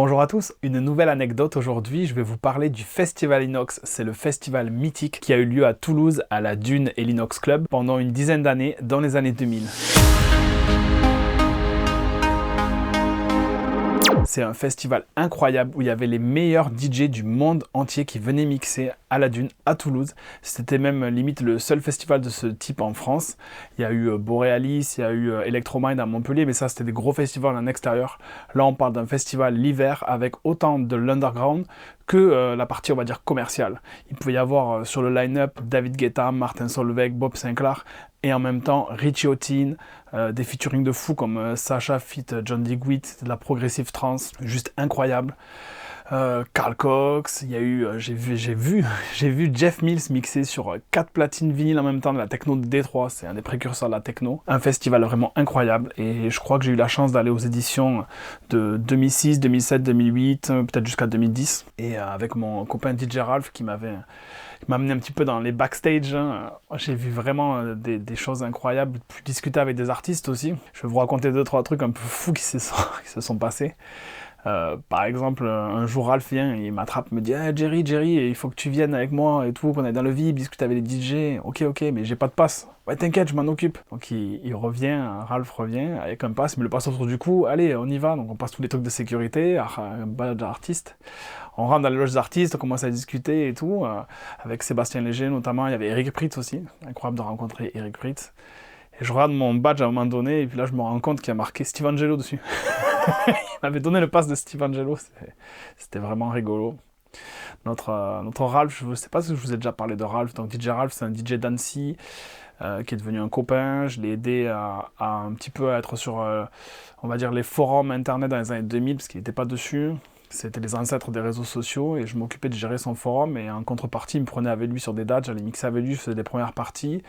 Bonjour à tous, une nouvelle anecdote aujourd'hui, je vais vous parler du Festival Inox. C'est le festival mythique qui a eu lieu à Toulouse, à la Dune et l'Inox Club, pendant une dizaine d'années, dans les années 2000. C'est un festival incroyable où il y avait les meilleurs DJ du monde entier qui venaient mixer à la Dune, à Toulouse. C'était même limite le seul festival de ce type en France. Il y a eu Borealis, il y a eu Electromind à Montpellier, mais ça c'était des gros festivals en extérieur. Là on parle d'un festival l'hiver avec autant de l'underground que la partie on va dire commerciale. Il pouvait y avoir sur le line-up David Guetta, Martin Solveig, Bob Sinclair et en même temps Richie Hawtin, des featuring de fous comme Sacha feat John Digweed, de la progressive trance, juste incroyable. Carl Cox, il y a eu, j'ai vu Jeff Mills mixer sur 4 platines vinyles en même temps de la techno de Détroit, c'est un des précurseurs de la techno. Un festival vraiment incroyable et je crois que j'ai eu la chance d'aller aux éditions de 2006, 2007, 2008, peut-être jusqu'à 2010. Et avec mon copain DJ Ralph qui m'a amené un petit peu dans les backstage. J'ai vu vraiment des choses incroyables, pu discuter avec des artistes aussi. Je vais vous raconter 2-3 trucs un peu fous qui se sont passés. Par exemple, un jour Ralph vient, il m'attrape, me dit hey, Jerry, il faut que tu viennes avec moi et tout, qu'on aille dans le VIP, discuter avec les DJ. Ok, mais j'ai pas de passe. Ouais, t'inquiète, je m'en occupe. Donc il revient, Ralph revient avec un passe, il me le passe autour du cou. Allez, on y va. Donc on passe tous les trucs de sécurité, un badge d'artiste. On rentre dans les loges d'artistes, on commence à discuter et tout. Avec Sébastien Léger notamment, il y avait Eric Prydz aussi. Incroyable de rencontrer Eric Prydz. Et je regarde mon badge à un moment donné, et puis là je me rends compte qu'il y a marqué Steve Angello dessus. Il m'avait donné le pass de Steve Angello, c'était vraiment rigolo. Notre Ralph, je ne sais pas si je vous ai déjà parlé de Ralph, donc DJ Ralph c'est un DJ d'Annecy qui est devenu un copain. Je l'ai aidé à un petit peu être sur, on va dire, les forums internet dans les années 2000, parce qu'il n'était pas dessus. C'était les ancêtres des réseaux sociaux et je m'occupais de gérer son forum et en contrepartie, il me prenait avec lui sur des dates, j'allais mixer avec lui, je faisais des premières parties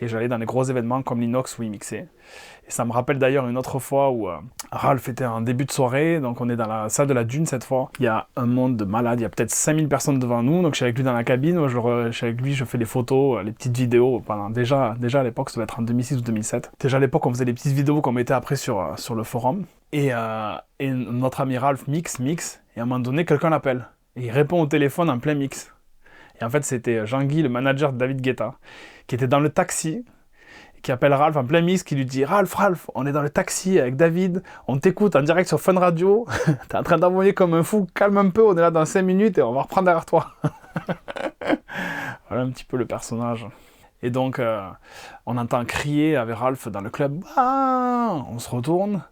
et j'allais dans les gros événements comme l'Inox où il mixait. Et ça me rappelle d'ailleurs une autre fois où Ralph était en début de soirée, donc on est dans la salle de la Dune cette fois. Il y a un monde de malades, il y a peut-être 5000 personnes devant nous, donc je suis avec lui dans la cabine, je suis avec lui, je fais les photos, les petites vidéos. Déjà à l'époque, ça doit être en 2006 ou 2007. Déjà à l'époque, on faisait des petites vidéos qu'on mettait après sur le forum. Et notre ami Ralph mixe, et à un moment donné, quelqu'un l'appelle. Et il répond au téléphone en plein mix. Et en fait, c'était Jean-Guy, le manager de David Guetta, qui était dans le taxi, et qui appelle Ralph en plein mix, qui lui dit « Ralph, on est dans le taxi avec David, on t'écoute en direct sur Fun Radio, t'es en train d'envoyer comme un fou, calme un peu, on est là dans 5 minutes et on va reprendre derrière toi. » Voilà un petit peu le personnage. Et donc, on entend crier avec Ralph dans le club « Ah !» On se retourne.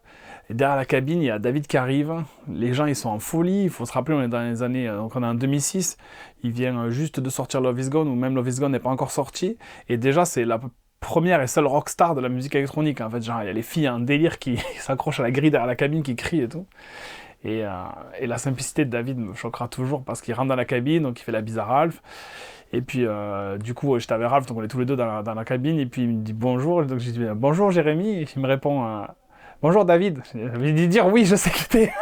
Et derrière la cabine, il y a David qui arrive. Les gens, ils sont en folie. Il faut se rappeler, on est dans les années... Donc, on est en 2006. Il vient juste de sortir Love Is Gone, ou même Love Is Gone n'est pas encore sorti. Et déjà, c'est la première et seule rockstar de la musique électronique. En fait, genre, il y a les filles en délire qui s'accrochent à la grille derrière la cabine, qui crient et tout. Et la simplicité de David me choquera toujours parce qu'il rentre dans la cabine, donc il fait la bise à Ralph. Et puis, du coup, j'étais avec Ralph, donc on est tous les deux dans la cabine. Et puis, il me dit bonjour. Donc, je dis bonjour Jérémy. Et il me répond... Bonjour David, j'ai dit dire oui, je sais que t'es.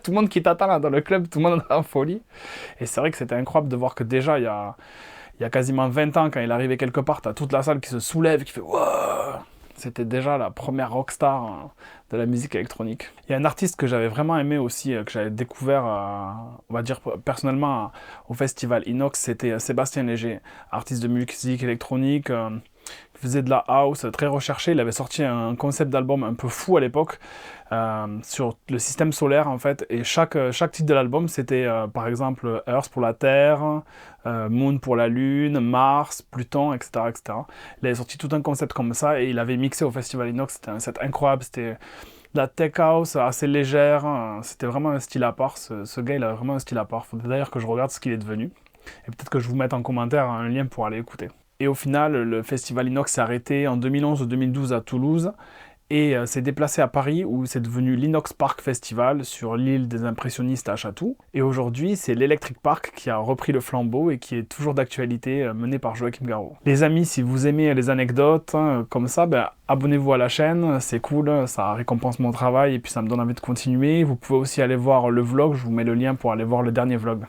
Tout le monde qui t'attend là dans le club, tout le monde est en folie. Et c'est vrai que c'était incroyable de voir que déjà, il y a quasiment 20 ans, quand il arrivait quelque part, t'as toute la salle qui se soulève, qui fait wow. C'était déjà la première rockstar de la musique électronique. Il y a un artiste que j'avais vraiment aimé aussi, que j'avais découvert, on va dire personnellement, au festival Inox, c'était Sébastien Léger, artiste de musique électronique, qui faisait de la house très recherché. Il avait sorti un concept d'album un peu fou à l'époque sur le système solaire en fait, et chaque titre de l'album c'était par exemple Earth pour la Terre, Moon pour la Lune, Mars, Pluton, etc., etc. Il avait sorti tout un concept comme ça et il avait mixé au festival Inox. C'était un set incroyable, c'était de la tech house assez légère, c'était vraiment un style à part. Ce gars il a vraiment un style à part. Faudrait d'ailleurs que je regarde ce qu'il est devenu et peut-être que je vous mette en commentaire un lien pour aller écouter. Et au final, le festival Inox s'est arrêté en 2011 ou 2012 à Toulouse et s'est déplacé à Paris où c'est devenu l'Inox Park Festival sur l'île des impressionnistes à Chatou. Et aujourd'hui, c'est l'Electric Park qui a repris le flambeau et qui est toujours d'actualité, mené par Joachim Garraud. Les amis, si vous aimez les anecdotes comme ça, abonnez-vous à la chaîne, c'est cool, ça récompense mon travail et puis ça me donne envie de continuer. Vous pouvez aussi aller voir le vlog, je vous mets le lien pour aller voir le dernier vlog.